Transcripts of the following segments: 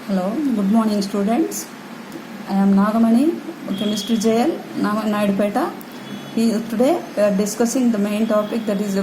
Hello, good morning students. I am Nagamani, Chemistry JL, Naidupeta. Today we are discussing the main topic, that is a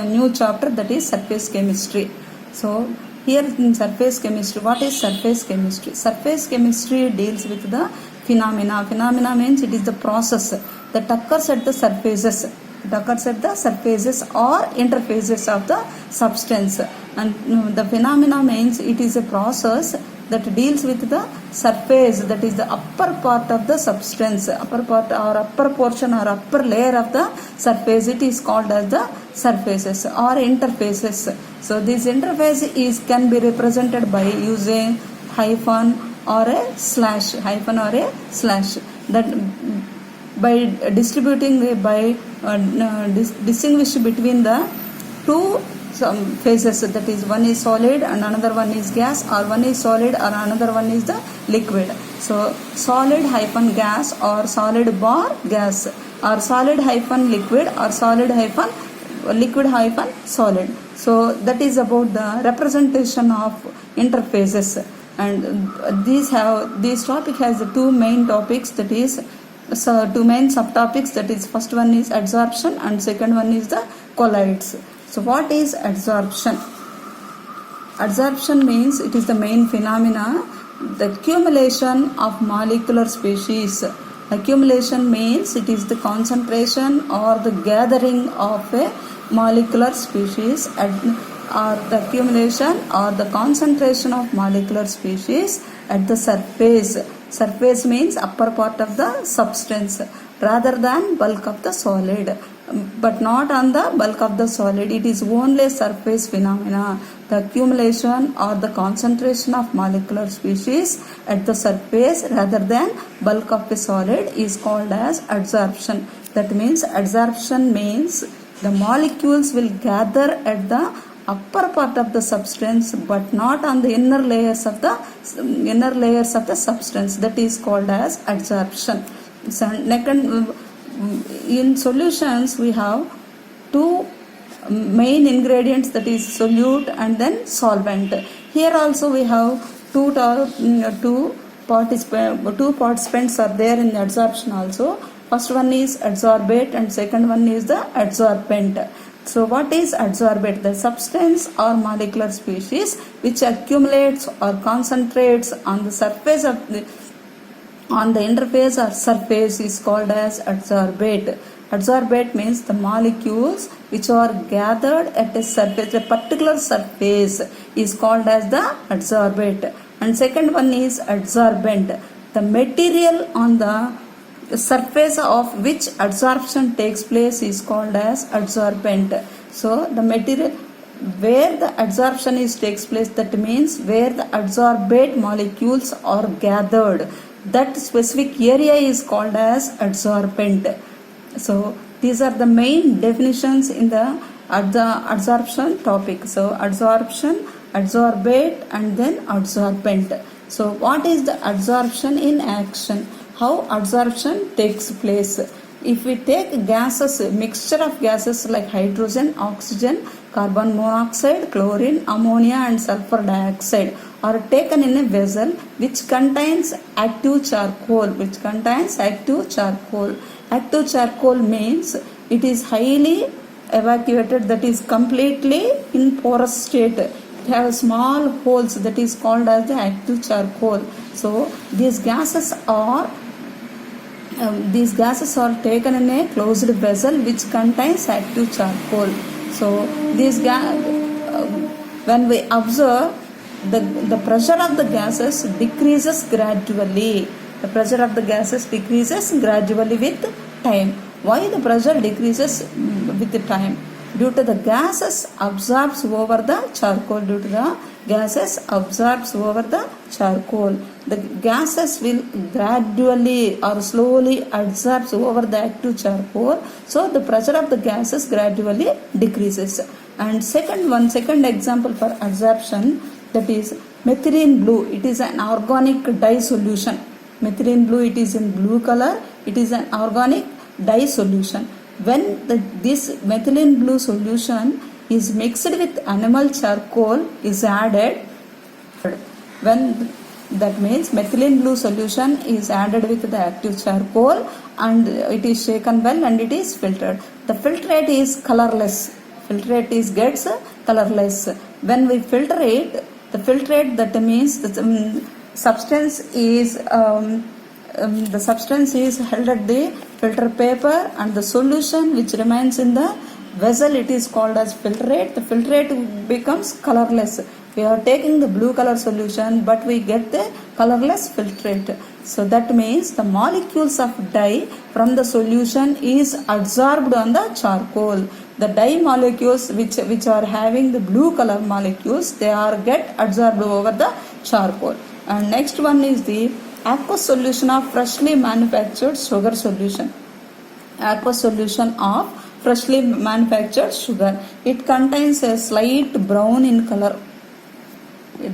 new chapter, that is surface chemistry. So here in surface chemistry, what is surface chemistry? Surface chemistry deals with the phenomena. Phenomena means it is the process that occurs at the surfaces. It occurs at the surfaces or interfaces of the substance. And the phenomena means it is a process that deals with the surface, that is the upper part of the substance, upper part or upper portion or upper layer of the surface. It is called as the surfaces or interfaces. So this interface can be represented by using hyphen or a slash, that by distributing by distinguish between the two phases, that is one is solid and another one is gas, or one is solid or another one is the liquid. So solid hyphen gas or solid bar gas, or solid hyphen liquid or solid hyphen liquid hyphen solid. So that is about the representation of interfaces. And this topic has the two main topics, that is two main subtopics, that is first one is adsorption and second one is the colloids. So what is adsorption? Adsorption means it is the main phenomena, the accumulation of molecular species. Accumulation means it is the concentration or the gathering of a molecular species, or the accumulation or the concentration of molecular species at the surface. Surface means upper part of the substance rather than bulk of the solid, but not on the bulk of the solid. It is only surface phenomena. The accumulation or the concentration of molecular species at the surface rather than bulk of the solid is called as adsorption. That means adsorption means the molecules will gather at the upper part of the substance but not on the inner layers of the substance. That is called as adsorption. So in solutions we have two main ingredients, that is solute and then solvent. Here also we have two participants are there in the adsorption also. First one is adsorbate and second one is the adsorbent. So what is adsorbate? The substance or molecular species which accumulates or concentrates on the surface of on the interface or surface is called as adsorbate. Adsorbate means the molecules which are gathered at a surface, a particular surface is called as the adsorbate. And second one is adsorbent. The material on the surface of which adsorption takes place is called as adsorbent. So the material where the adsorption takes place, that means where the adsorbate molecules are gathered, that specific area is called as adsorbent. So these are the main definitions in the adsorption topic. So adsorption, adsorbate and then adsorbent. So what is the adsorption in action? How adsorption takes place? If we take gases, mixture of gases like hydrogen, oxygen, carbon monoxide, chlorine, ammonia and sulfur dioxide are taken in a vessel which contains active charcoal. Active charcoal means it is highly evacuated, that is completely in porous state. It has small holes, that is called as the active charcoal. So these gases are taken in a closed vessel which contains active charcoal. So when we observe, the pressure of the gases decreases gradually. The pressure of the gases decreases gradually with time. Why the pressure decreases with the time? Due to the gases absorbs over the charcoal. The gases will gradually or slowly absorb over the active charcoal. So the pressure of the gases gradually decreases. And second example for adsorption, that is methylene blue. It is an organic dye solution. Methylene blue, it is in blue color. It is an organic dye solution. When this methylene blue solution is mixed with animal charcoal is added, when That means methylene blue solution is added with the active charcoal and it is shaken well and it is filtered. The filtrate is colorless. Filtrate is gets colorless. When we filter it, the filtrate, that means the substance is held at the filter paper and the solution which remains in the vessel, it is called as filtrate. The filtrate becomes colorless. We are taking the blue color solution but we get the colorless filtrate. So that means the molecules of dye from the solution is adsorbed on the charcoal. The dye molecules which are having the blue color molecules, they are get adsorbed over the charcoal. And next one is the aqueous solution of freshly manufactured sugar solution. Aqueous solution of freshly manufactured sugar. It contains a slight brown in color.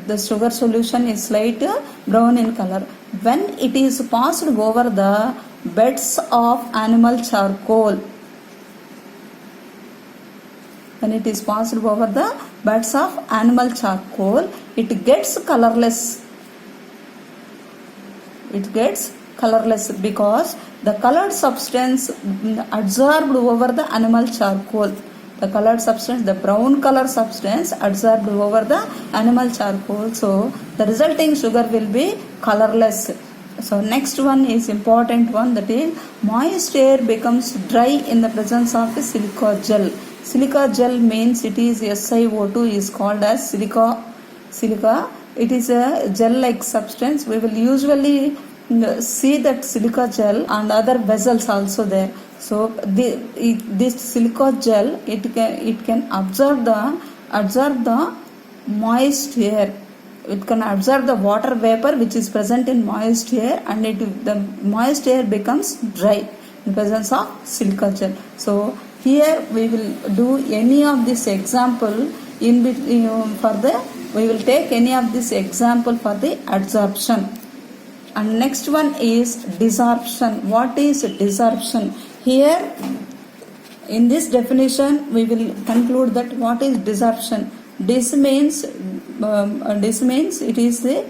The sugar solution is slight brown in color. When it is passed over the beds of animal charcoal, when it is passed over the beds of animal charcoal, it gets colorless. It gets colorless because the colored substance adsorbed over the animal charcoal. The colored substance, the brown color substance adsorbed over the animal charcoal. So the resulting sugar will be colorless. So next one is important one, that is moist air becomes dry in the presence of the silica gel. Silica gel means it is SiO2 is called as silica. It is a gel like substance. We will usually see that silica gel and other vessels also there. So this silica gel, it can absorb the moist air. It can absorb the water vapor which is present in moist air and the moist air becomes dry in presence of silica gel. So here we will do any of this example we will take any of this example for the adsorption. And next one is desorption. What is desorption? Here in this definition we will conclude that what is desorption. This means it is the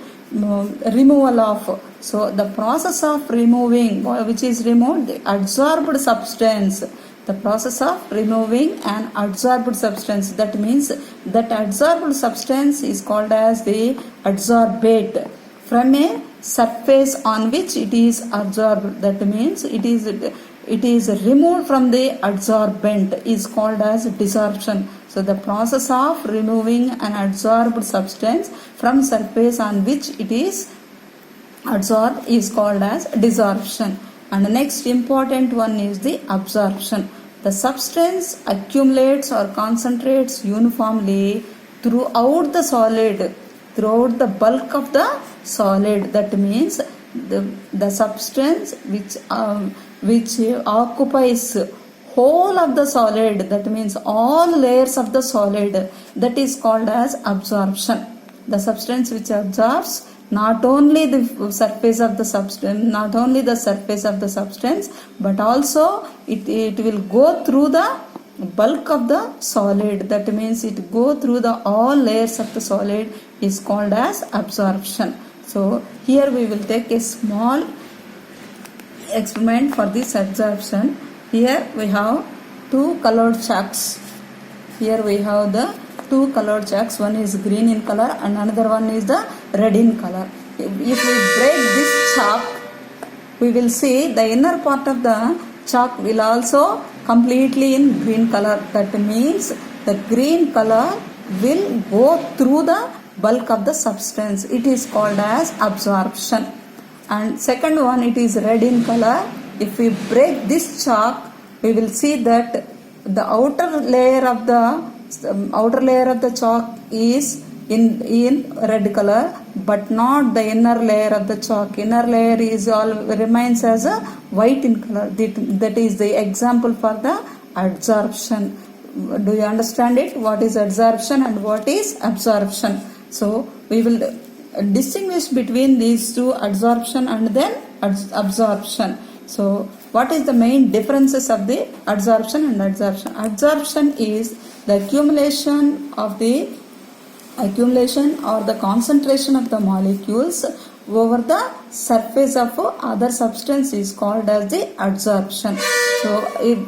removal of. So the process of removing, which is removed, the adsorbed substance. The process of removing an adsorbed substance. That means that adsorbed substance is called as the adsorbate from a surface on which it is absorbed. That means it is removed from the adsorbent is called as desorption. So the process of removing an adsorbed substance from surface on which it is adsorbed is called as desorption. And the next important one is the absorption. The substance accumulates or concentrates uniformly throughout the solid, throughout the bulk of the solid. That means the substance which occupies whole of the solid, that means all layers of the solid, that is called as absorption. The substance which absorbs not only the surface of the substance, but also it will go through the bulk of the solid. That means it go through the all layers of the solid is called as absorption. So here we will take a small experiment for this absorption. Here we have two colored chalks. Here we have the two colored chalks. One is green in color and another one is the red in color. If we break this chalk, we will see the inner part of the chalk will also completely in green color. That means the green color will go through the bulk of the substance. It is called as absorption. And second one, it is red in color. If we break this chalk, we will see that the outer layer of the chalk is in red color, but not the inner layer of the chalk. Inner layer remains as a white in color. That is the example for the adsorption. Do you understand it? What is adsorption and what is absorption? So we will distinguish between these two, adsorption and then absorption. So what is the main differences of the adsorption and adsorption? Adsorption is the accumulation or the concentration of the molecules over the surface of other substance is called as the adsorption. So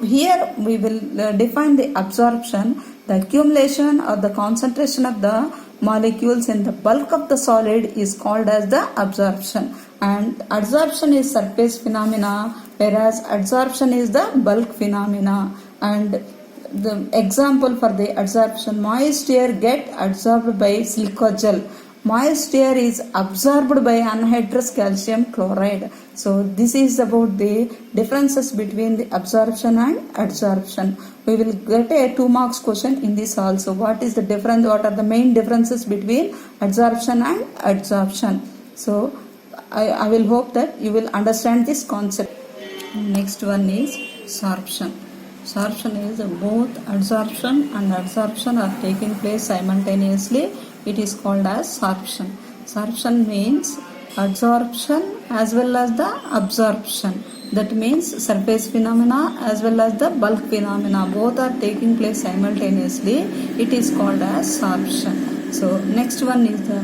here we will define the absorption, the accumulation or the concentration of the molecules in the bulk of the solid is called as the absorption, and adsorption is surface phenomena whereas adsorption is the bulk phenomena. And the example for the adsorption, moist air get absorbed by silicogel. Moist air is absorbed by anhydrous calcium chloride. So this is about the differences between the absorption and adsorption. We will get a 2 marks question in this also. What is the difference? What are the main differences between adsorption and adsorption? So I will hope that you will understand this concept. Next one is sorption. Sorption is both adsorption and adsorption are taking place simultaneously. It is called as sorption. Sorption means adsorption as well as the absorption. That means surface phenomena as well as the bulk phenomena both are taking place simultaneously. It is called as sorption. So next one is the